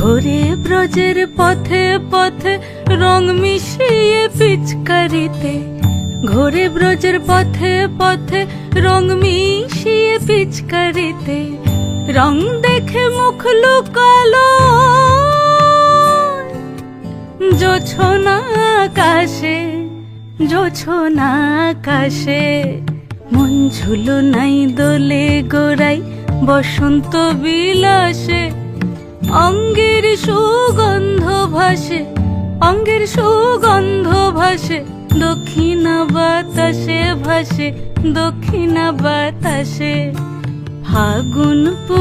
ঘোরে ব্রজের পথে পথে রং মিশিয়ে পিচকারিতে, ঘোরে ব্রজের পথে পথে রং মিশিয়ে পিচকারিতে, রং দেখে মুখ লুকালো জোছনা আকাশে, জোছনা আকাশে। মন ঝুলো নাই দোলে গোড়াই বসন্ত বিলাসে, অঙ্গের সুগন্ধ ভাসে, অঙ্গের সুগন্ধ ভাসে, দক্ষিণা বাতাসে ভাসে, দক্ষিণা বাতাসে। ফাগুন